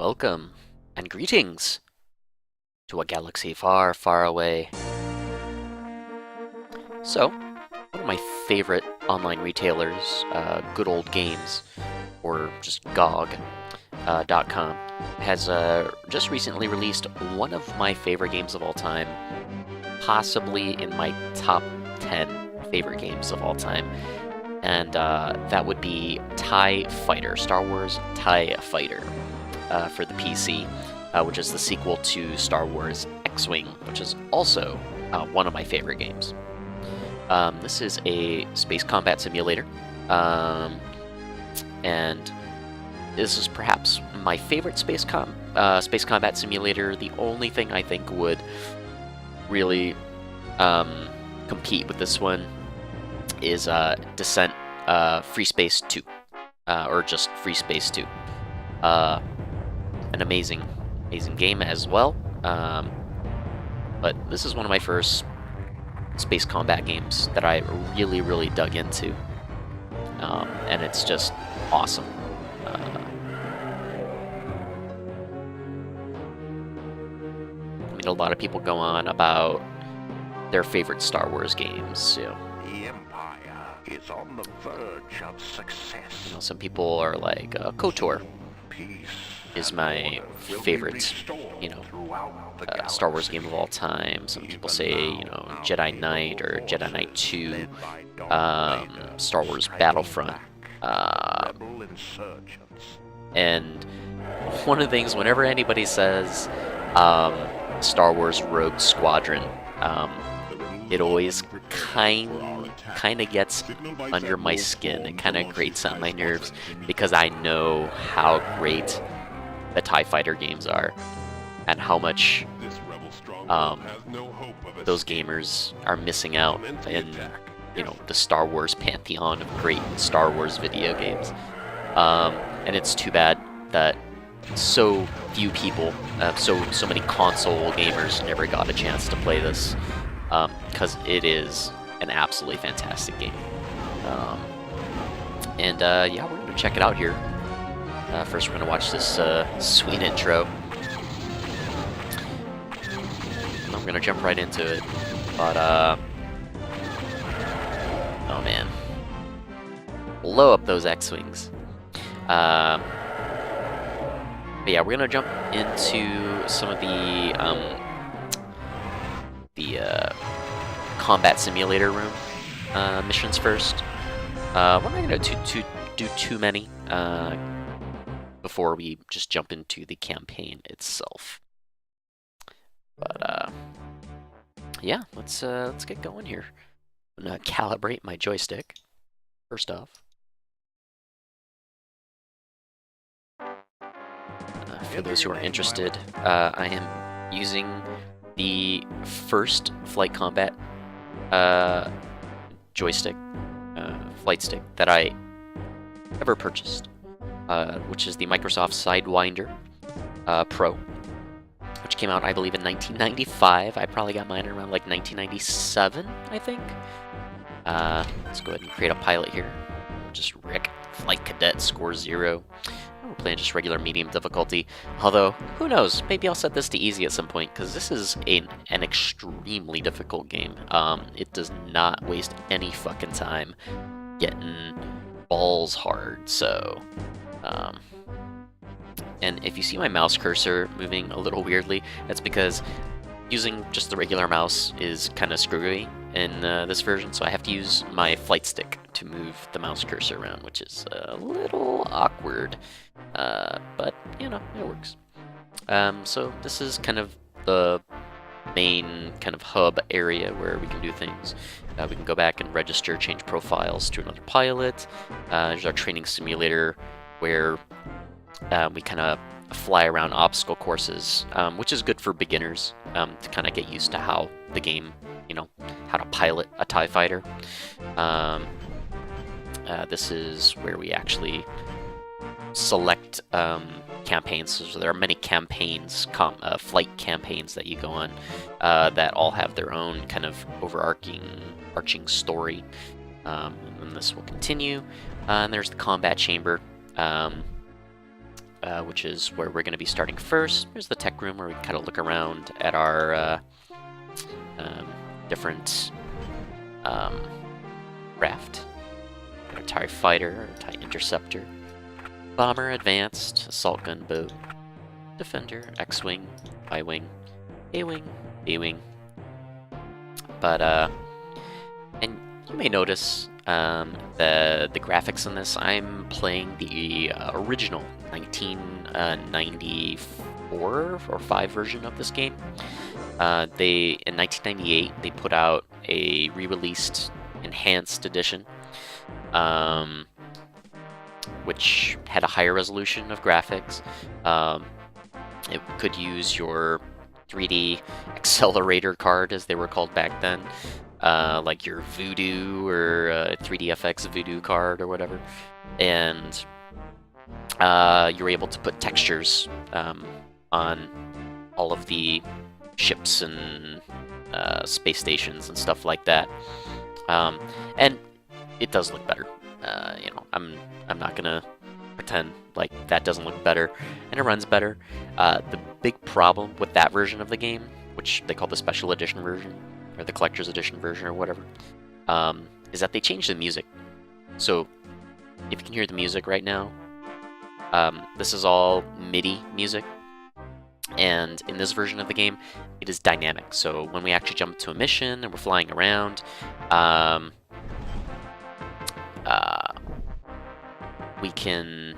Welcome and greetings to a galaxy far, far away. So, one of my favorite online retailers, Good Old Games, or just GOG.com, has just recently released one of my favorite games of all time, possibly in my top 10 favorite games of all time. And that would be TIE Fighter, Star Wars TIE Fighter. For the PC, which is the sequel to Star Wars X-Wing, which is also one of my favorite games. This is a space combat simulator, and this is perhaps my favorite space combat simulator. The only thing I think would really compete with this one is Descent Free Space 2, or just Free Space 2. An amazing game as well, but this is one of my first space combat games that I really dug into, and it's just awesome. I mean, a lot of people go on about their favorite Star Wars games. The Empire is on the verge of success. Some people are like KOTOR Peace is my favorite, Star Wars game of all time. Some people say, Jedi Knight or Jedi Knight 2, Star Wars Battlefront. And one of the things, whenever anybody says Star Wars Rogue Squadron, it always kind of gets under my skin. It kind of grates on my nerves because I know how great the TIE Fighter games are, and how much those gamers are missing out in, the Star Wars pantheon of great Star Wars video games. And it's too bad that so few people, so many console gamers never got a chance to play this, because it is an absolutely fantastic game. Yeah, we're gonna check it out here. First, we're going to watch this sweet intro. I'm going to jump right into it. But, oh man. Blow up those X-Wings. But yeah, we're going to jump into some of the combat simulator room missions first. We're not going to do too many. Before we just jump into the campaign itself. But yeah, let's get going here. I'm gonna calibrate my joystick first off. For those who are interested, I am using the first flight combat joystick, flight stick that I ever purchased. Which is the Microsoft Sidewinder Pro, which came out, I believe, in 1995. I probably got mine around like 1997, I think. Let's go ahead and create a pilot here. Just Rick, Flight Cadet, score 0. We're playing just regular medium difficulty. Although, who knows? Maybe I'll set this to easy at some point, because this is an extremely difficult game. It does not waste any fucking time getting balls hard, so... and if you see my mouse cursor moving a little weirdly, that's because using just the regular mouse is kind of screwy in this version, so I have to use my flight stick to move the mouse cursor around, which is a little awkward, but, it works. So this is kind of the main kind of hub area where we can do things. We can go back and register, change profiles to another pilot. There's our training simulator where we kind of fly around obstacle courses, which is good for beginners to kind of get used to how the game, how to pilot a TIE fighter. This is where we actually select campaigns. So there are many campaigns, flight campaigns that you go on that all have their own kind of overarching story. And this will continue. And there's the combat chamber. which is where we're going to be starting first. Here's the tech room where we kind of look around at our different craft. Got a TIE fighter, a TIE interceptor, bomber, advanced, assault gunboat, defender, X-wing, Y-wing, A-wing, B-wing. But and you may notice the graphics in this. I'm playing the original 1994 or 5 version of this game. They in 1998 they put out a re-released enhanced edition, which had a higher resolution of graphics. It could use your 3D accelerator card, as they were called back then, like your Voodoo or 3DFX Voodoo card or whatever, and you're able to put textures on all of the ships and space stations and stuff like that, and it does look better. I'm not gonna pretend like that doesn't look better, and it runs better. The big problem with that version of the game, which they call the special edition version or the collector's edition version or whatever, is that they changed the music. So if you can hear the music right now, this is all MIDI music, and in this version of the game it is dynamic. So when we actually jump to a mission and we're flying around, we can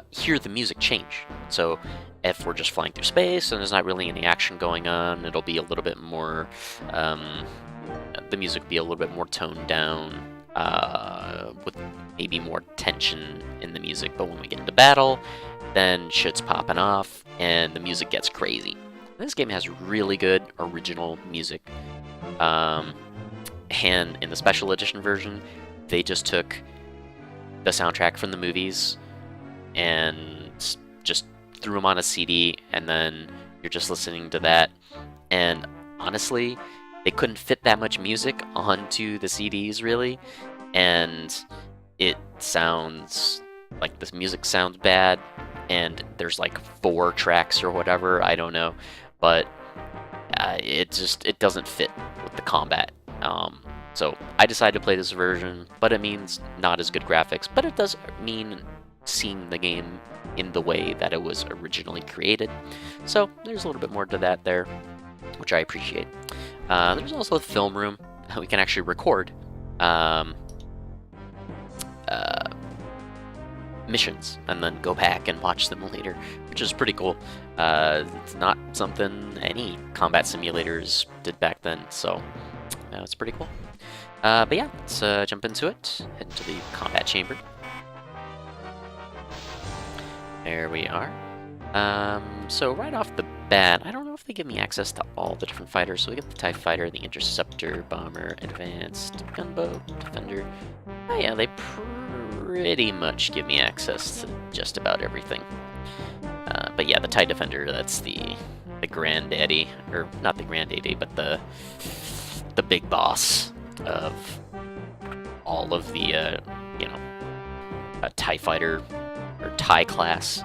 hear the music change. So if we're just flying through space and there's not really any action going on, it'll be a little bit more, the music will be a little bit more toned down, with maybe more tension in the music. But when we get into battle, then shit's popping off and the music gets crazy. This game has really good original music. And in the special edition version, they just took the soundtrack from the movies and just threw them on a CD, and then you're just listening to that. And honestly, they couldn't fit that much music onto the CDs, really, and it sounds like this music sounds bad, and there's like 4 tracks or whatever, I don't know, but it doesn't fit with the combat. So I decided to play this version, but it means not as good graphics, but it does mean seeing the game in the way that it was originally created. So there's a little bit more to that there, which I appreciate. There's also a film room. We can actually record missions and then go back and watch them later, which is pretty cool. It's not something any combat simulators did back then, so it's pretty cool. But yeah, let's jump into it. Head into the combat chamber. There we are. So right off the bat, I don't know if they give me access to all the different fighters. So we get the TIE fighter, the interceptor, bomber, advanced, gunboat, defender. Oh yeah, they pretty much give me access to just about everything. But yeah, the TIE defender, that's the granddaddy, or not the granddaddy, but the big boss of all of the a TIE fighter or TIE class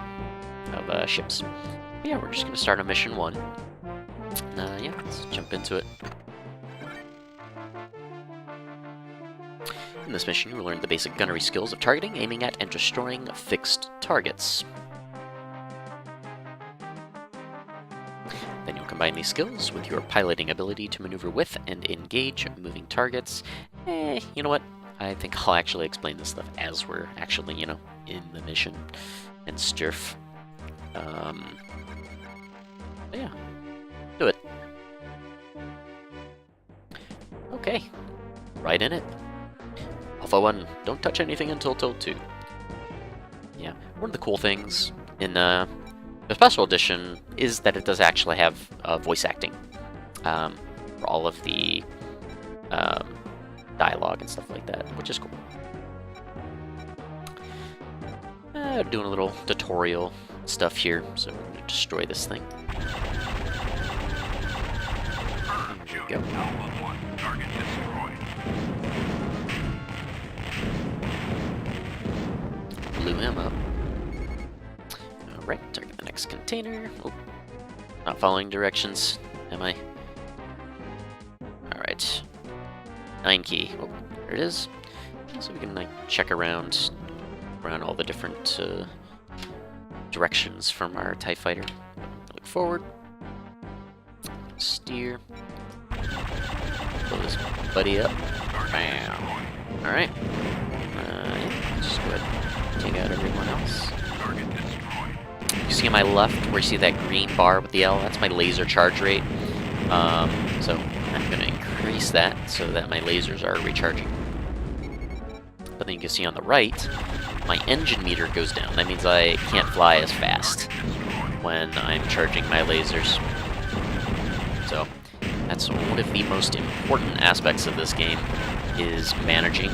of ships. But yeah, we're just gonna start on mission 1. Yeah, let's jump into it. In this mission, you will learn the basic gunnery skills of targeting, aiming at, and destroying fixed targets. Then you'll combine these skills with your piloting ability to maneuver with and engage moving targets. You know what? I think I'll actually explain this stuff as we're actually, in the mission and stuff. But yeah, do it. Okay, right in it. Alpha 1, don't touch anything until told to. Yeah, one of the cool things in the special edition is that it does actually have voice acting for all of the dialogue and stuff like that, which is cool. Doing a little tutorial stuff here, so we're going to destroy this thing. There we go. Target destroyed. Blew him up. container. Oh, not following directions, am I? Alright. 9 key. Oh, there it is. So we can like check around all the different directions from our TIE fighter. Look forward. Steer. Pull this buddy up. Bam. Alright. Yeah, just go ahead and take out everyone else. You see on my left where you see that green bar with the L? That's my laser charge rate. So I'm going to increase that so that my lasers are recharging. But then you can see on the right, my engine meter goes down. That means I can't fly as fast when I'm charging my lasers. So that's one of the most important aspects of this game, is managing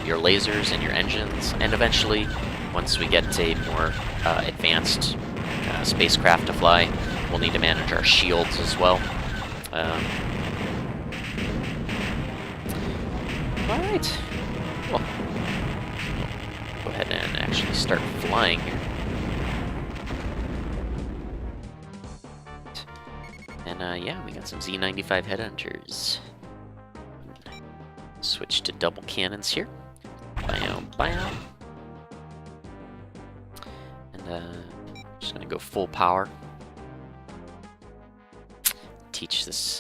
your lasers and your engines, and eventually, once we get a more advanced spacecraft to fly, we'll need to manage our shields as well. Alright. Well, go ahead and actually start flying here. And yeah, we got some Z95 headhunters. Switch to double cannons here. Bam, bam. And just gonna go full power. Teach this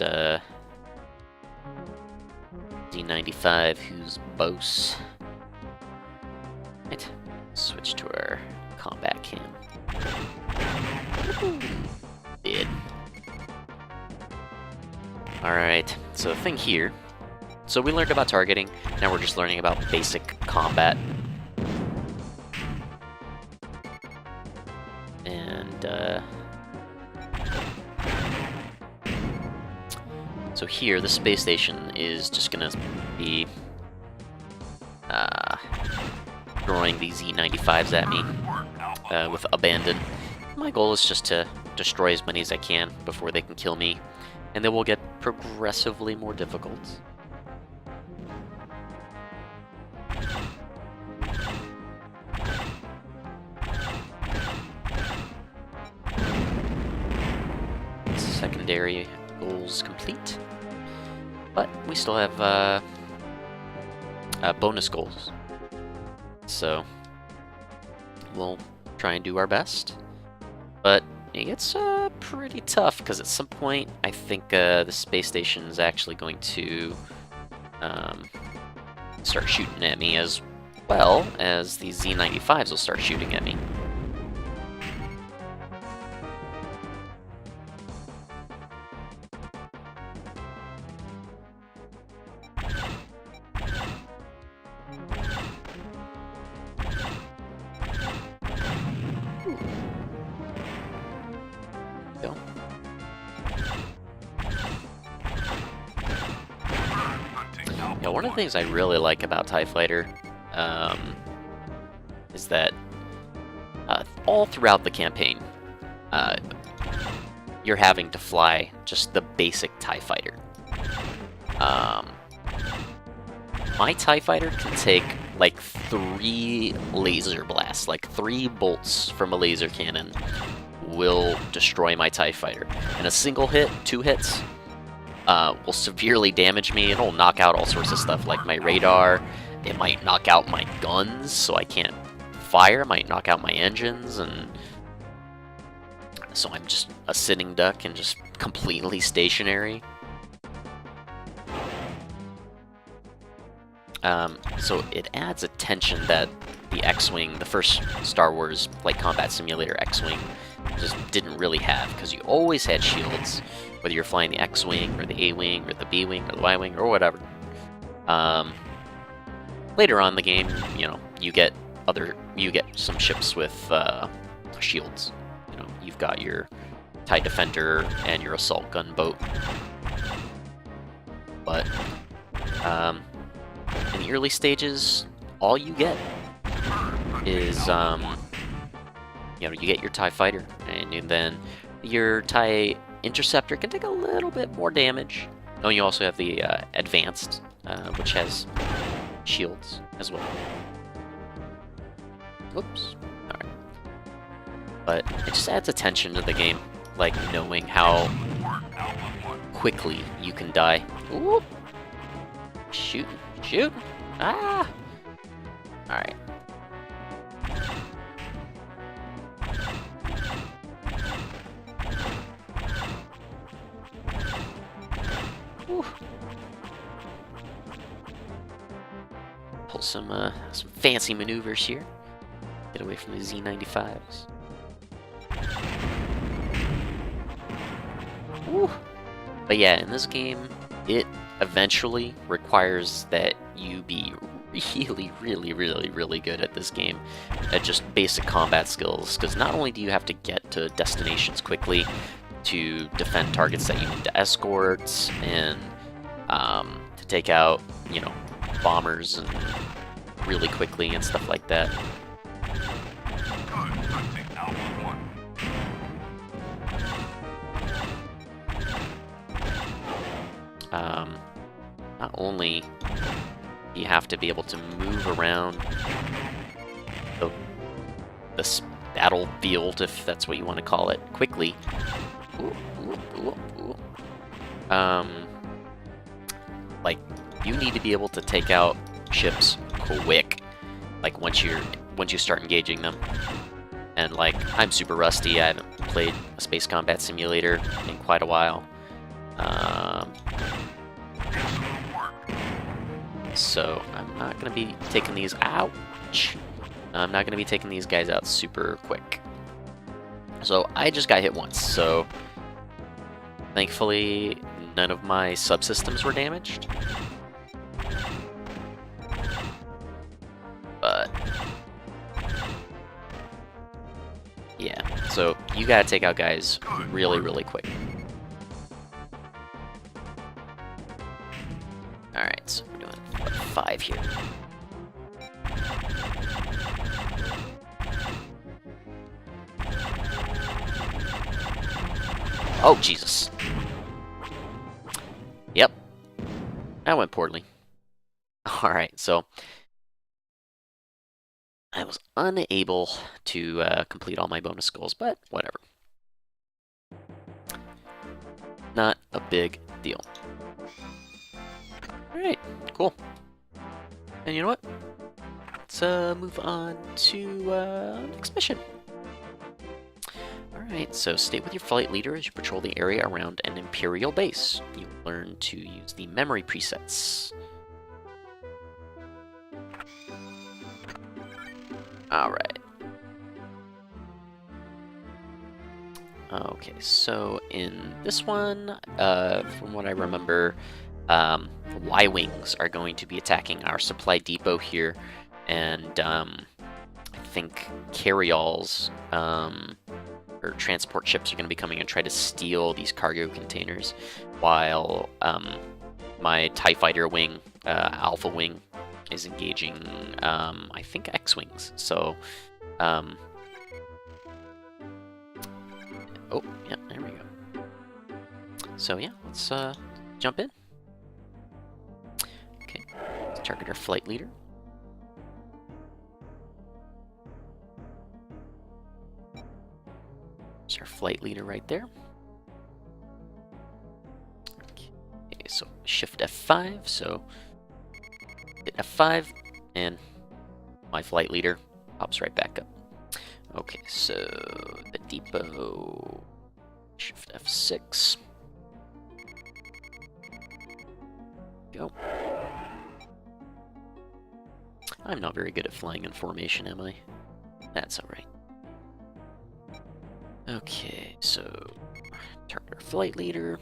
Z95 who's boss. Right. Switch to our combat cam. Dead. Alright, so the thing here. So we learned about targeting, now we're just learning about basic combat. And so here, the space station is just gonna be throwing these Z95s at me with abandon. My goal is just to destroy as many as I can before they can kill me, and they will get progressively more difficult. Secondary goals complete, but we still have bonus goals, so we'll try and do our best. But it gets pretty tough, because at some point I think the space station is actually going to start shooting at me, as well as these Z95s will start shooting at me. Yeah, one of the things I really like about TIE Fighter is that all throughout the campaign, you're having to fly just the basic TIE Fighter. My TIE Fighter can take like 3 laser blasts, like 3 bolts from a laser cannon will destroy my TIE Fighter. And a single hit, 2 hits, will severely damage me. It'll knock out all sorts of stuff, like my radar. It might knock out my guns, so I can't fire. It might knock out my engines, and so I'm just a sitting duck and just completely stationary. So it adds a tension that the X-Wing, the first Star Wars like combat simulator X-Wing, just didn't really have, because you always had shields, whether you're flying the X-Wing or the A-Wing or the B-Wing or the Y-Wing or whatever. Later on in the game, you know, you get some ships with shields. You know, you've got your TIE Defender and your assault gunboat. But in the early stages, all you get is you know, you get your TIE Fighter, and then your TIE Interceptor can take a little bit more damage. Oh, you also have the Advanced, which has shields as well. Whoops. Alright. but it just adds attention to the game, like knowing how quickly you can die. Ooh. Shoot, shoot! Ah! Alright. Pull some fancy maneuvers here. Get away from the Z95s. Woo. But yeah, in this game, it eventually requires that you be really good at this game, at just basic combat skills, because not only do you have to get to destinations quickly to defend targets that you need to escort, and to take out, you know, bombers and really quickly and stuff like that. Not only do you have to be able to move around this battlefield, if that's what you want to call it, quickly. Like, you need to be able to take out ships quick. Like once you start engaging them. And like, I'm super rusty. I haven't played a space combat simulator in quite a while. So I'm not gonna be taking these. Ouch! I'm not gonna be taking these guys out super quick. So I just got hit once. So thankfully, none of my subsystems were damaged. But yeah, so you gotta take out guys really quick. Alright, so we're doing what, 5 here. Oh, Jesus. Yep. That went poorly. Alright, so I was unable to complete all my bonus goals, but whatever. Not a big deal. Alright, cool. And you know what? Let's move on to next mission. Alright, so stay with your flight leader as you patrol the area around an Imperial base. You learn to use the memory presets. Alright. Okay, so in this one, from what I remember, Y-Wings are going to be attacking our supply depot here, and I think carryalls, or transport ships are going to be coming and try to steal these cargo containers, while my TIE Fighter wing, Alpha Wing, is engaging, I think, X-Wings. So, oh, yeah, there we go. So, yeah, let's jump in. Okay, let's target our flight leader. There's our flight leader right there. Okay, so shift F5, so hit F5, and my flight leader pops right back up. Okay, so the depot, shift F6. Go. I'm not very good at flying in formation, am I? That's alright. Okay, so target our flight leader.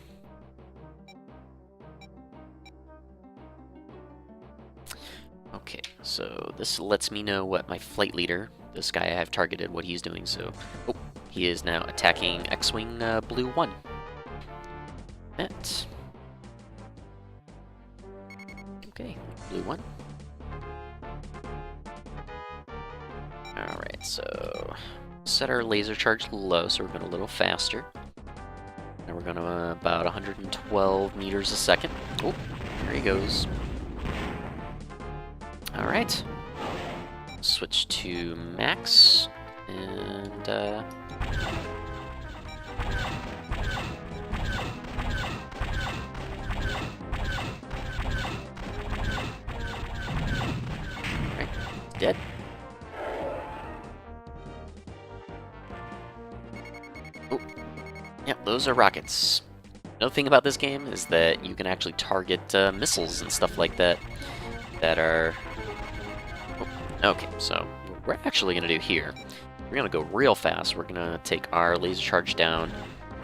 Okay, so this lets me know what my flight leader, this guy I have targeted, what he's doing. So, oh, he is now attacking X-Wing Blue 1. That. Okay, Blue 1. Alright, so set our laser charge low so we're going a little faster. Now we're going to about 112 meters a second. Oh, there he goes. Alright. Switch to max. And, right, dead. Oh, yep, those are rockets. Another thing about this game is that you can actually target missiles and stuff like that that are... Oh, okay, so what we're actually going to do here, we're going to go real fast. We're going to take our laser charge down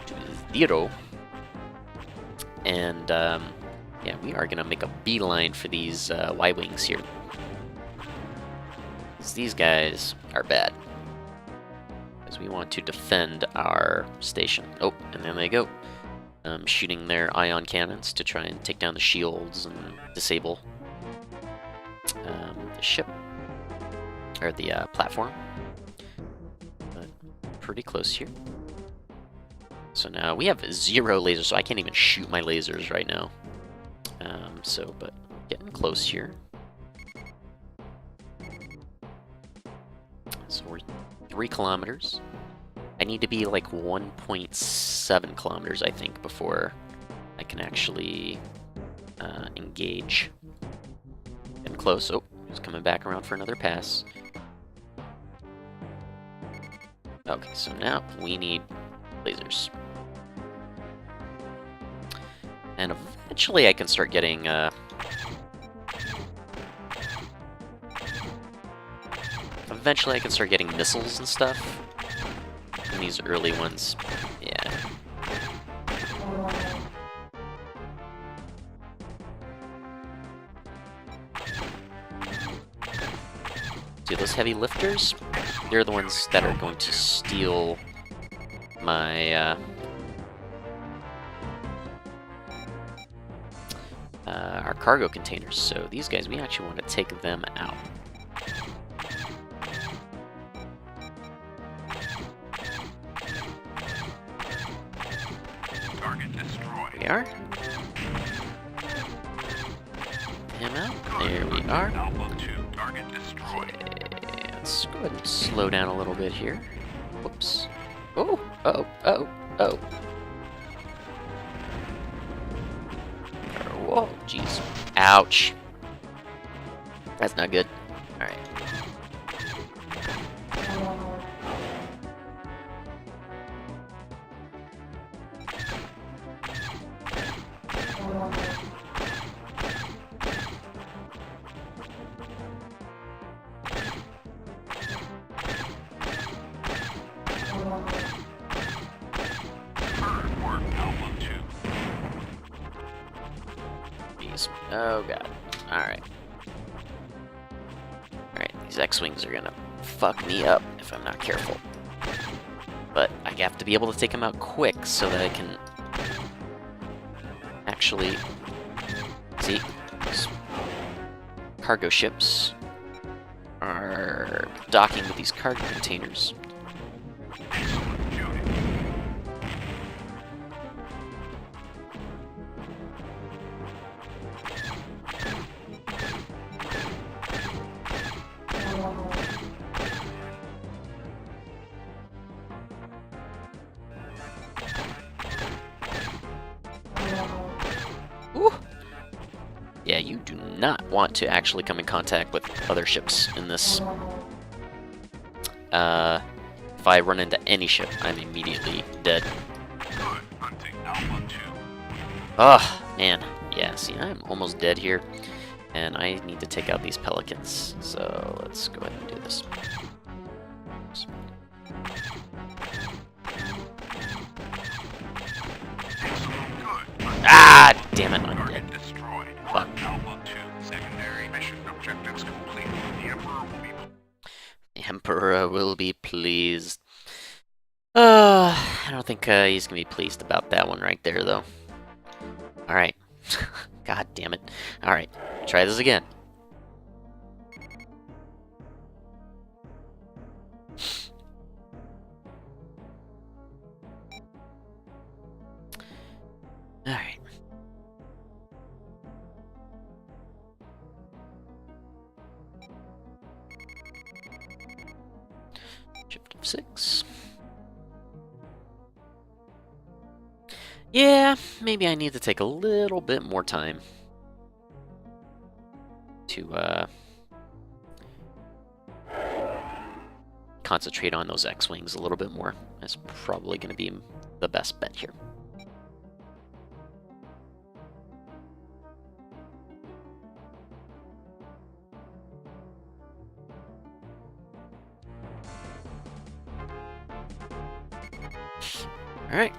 to 0. And, yeah, we are going to make a beeline for these Y-Wings here. 'Cause these guys are bad. Because we want to defend our station. Oh, and there they go. Shooting their ion cannons to try and take down the shields and disable the ship. Or the platform. But pretty close here. So now we have 0 lasers, so I can't even shoot my lasers right now. But getting close here. So we're 3 kilometers. I need to be like 1.7 kilometers, I think, before I can actually engage. Getting close. Oh, he's coming back around for another pass. Okay, so now we need lasers. And eventually I can start getting... Eventually I can start getting missiles and stuff. And these early ones, yeah. See, those heavy lifters? They're the ones that are going to steal my, our cargo containers. So these guys, we actually want to take them out. Target destroyed. We are. Him out. There we are. Alpha 2, target destroyed. Okay, let's go ahead and slow down a little bit here. Whoops. Oh, oh, oh, oh. Whoa, jeez. Ouch. That's not good. Alright. Jeez. Oh god. Alright. Alright, these X-Wings are gonna fuck me up if I'm not careful. But I have to be able to take them out quick so that I can actually... See? These cargo ships are docking with these cargo containers. Excellent shooting. Ooh. Yeah, you do not want to actually come in contact with other ships in this. If I run into any ship, I'm immediately dead. Good hunting, Alpha 2. Oh, man. Yeah, see, I'm almost dead here. And I need to take out these pelicans. So let's go ahead and do this. Good. Ah, damn it, I'm dead. Target destroyed. Fuck. Alpha 2, secondary mission objectives complete. The Emperor will be... The Emperor will be pleased. I don't think he's gonna be pleased about that one right there, though. Alright. God damn it. Alright, try this again. Alright. Shift 6. Yeah, maybe I need to take a little bit more time to concentrate on those X-Wings a little bit more. That's probably going to be the best bet here. Alright.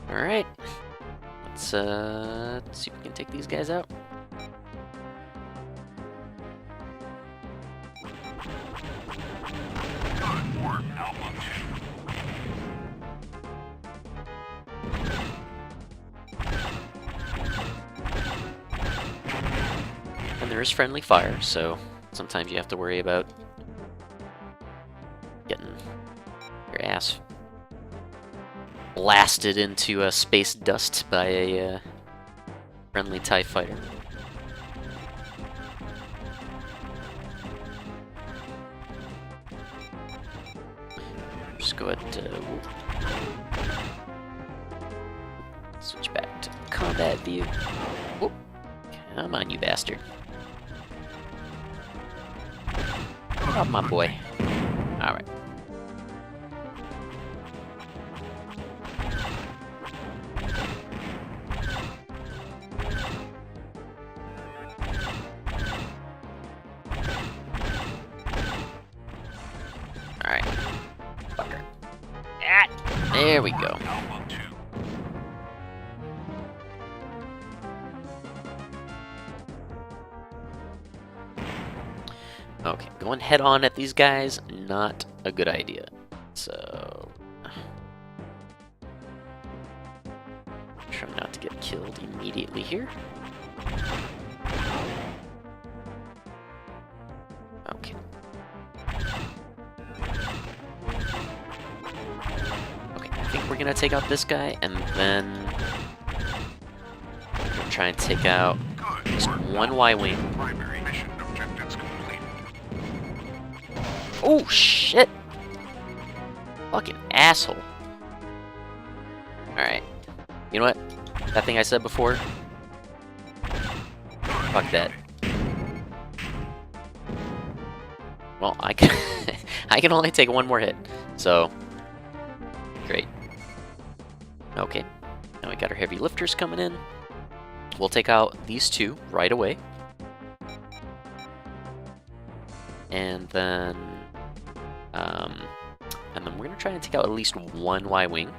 Alright. Let's see if we can take these guys out. And there is friendly fire, so sometimes you have to worry about getting your ass blasted into space dust by a friendly TIE fighter. Just go ahead to switch back to combat view. Whoop. Come on, you bastard. Oh, my boy. Alright. Alright. Fucker. Ah, there we go. Okay, going head on at these guys, not a good idea. So, try not to get killed immediately here. Okay. Okay, I think we're gonna take out this guy, and then we're gonna try and take out just one Y-wing. Oh, shit! Fucking asshole. Alright. You know what? That thing I said before? Fuck that. Well, I can I can only take one more hit. So great. Okay. Now we got our heavy lifters coming in. We'll take out these two right away. And then we're gonna try and take out at least one Y-wing.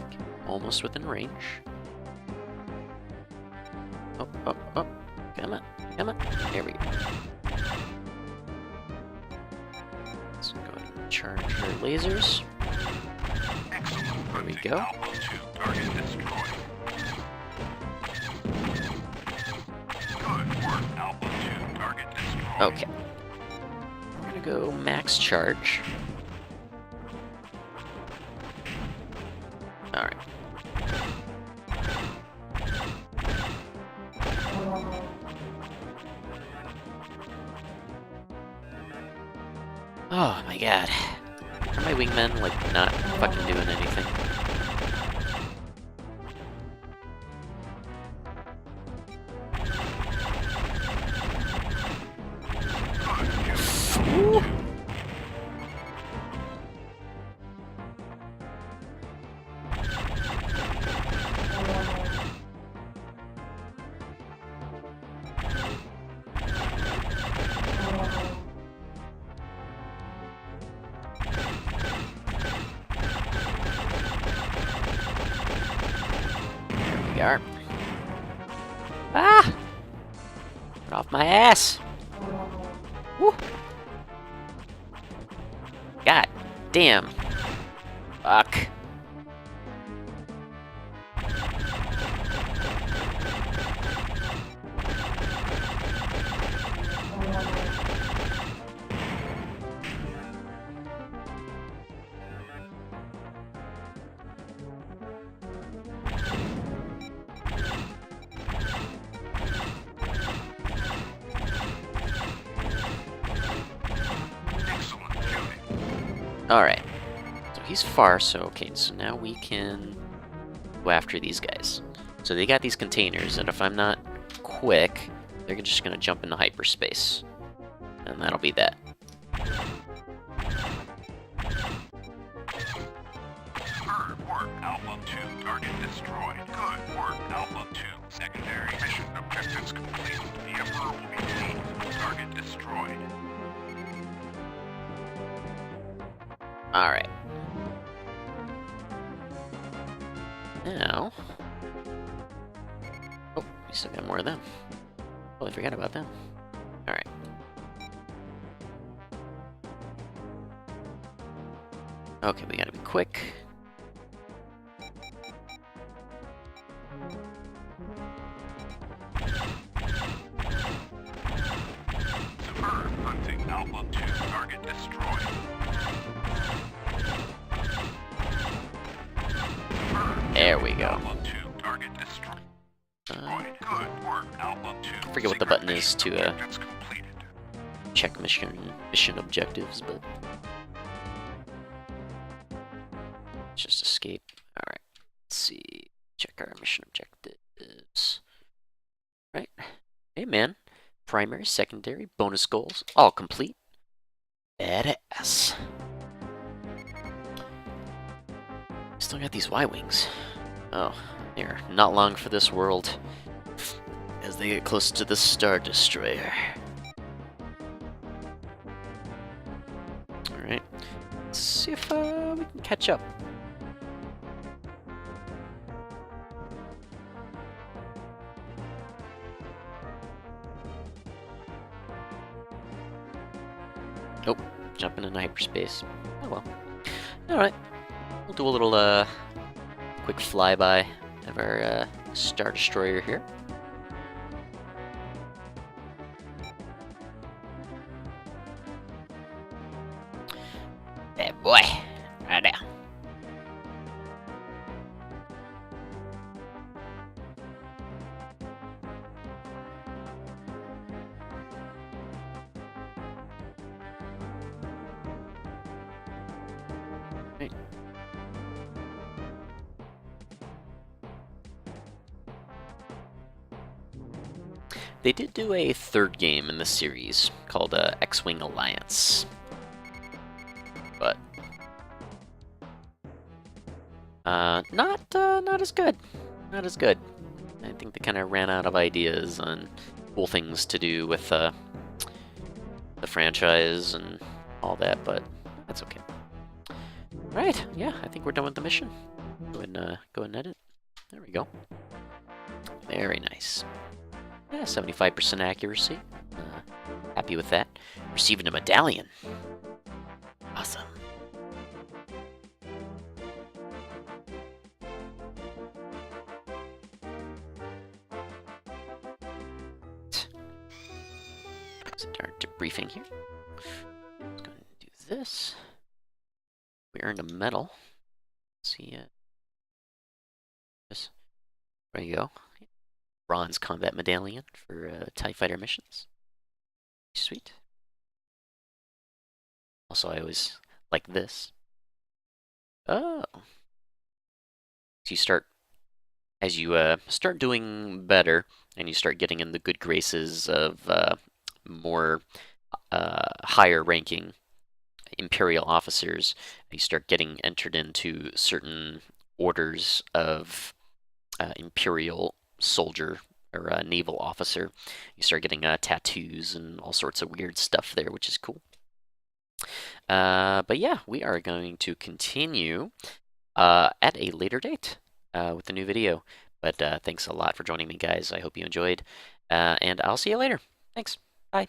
Okay, almost within range. Oh, oh, oh! Come on, come on! There we go. Let's go ahead and charge our lasers. There we go. Okay. We're gonna go max charge. Alright. Oh my god. Are my wingmen, like, not fucking doing anything? Ooh. There we are. Ah! Get off my ass! Woo! God damn. Fuck. Alright. So he's far, so okay, so now we can go after these guys. So they got these containers, and if I'm not quick, they're just gonna jump into hyperspace. And that'll be that. Good work, Alpha 2. Target destroyed. Good work, Alpha 2. Secondary mission objectives complete. The Emperor will be relieved. Target destroyed. Alright. Now... Oh, we still got more of them. Oh, I forgot about them. Alright. Okay, we gotta be quick. Superb hunting, Alpha 2. Target destroyed. There we go. Alpha 2. Target destroyed. Good work, Alpha 2. I forget what the button is to Objectives completed. check mission objectives, but let's just escape. Alright. Let's see. Check our mission objectives. Right. Hey man. Primary, secondary, bonus goals, all complete. Badass. Still got these Y-Wings. Oh, they're not long for this world as they get close to the Star Destroyer. Alright. Let's see if we can catch up. Oh, jumping into hyperspace. Oh well. Alright. We'll do a little quick flyby of our Star Destroyer here. That boy, right now. Right. They did do a third game in the series called X-Wing Alliance, but not as good. Not as good. I think they kind of ran out of ideas on cool things to do with the franchise and all that, but that's okay. Right, yeah, I think we're done with the mission. Go ahead and edit. There we go. Very nice. Yeah, 75% accuracy. Happy with that. Receiving a medallion. Awesome. Start debriefing here. Let's go and do this. We earned a medal. Let's see this. There you go. Bronze combat medallion for TIE fighter missions. Sweet. Also, I always like this. Oh. So you start, as you start doing better, and you start getting in the good graces of more higher ranking Imperial officers, you start getting entered into certain orders of Imperial soldier or naval officer. You start getting tattoos and all sorts of weird stuff there, which is cool. But yeah, we are going to continue at a later date with a new video. But thanks a lot for joining me, guys. I hope you enjoyed, and I'll see you later. Thanks. Bye.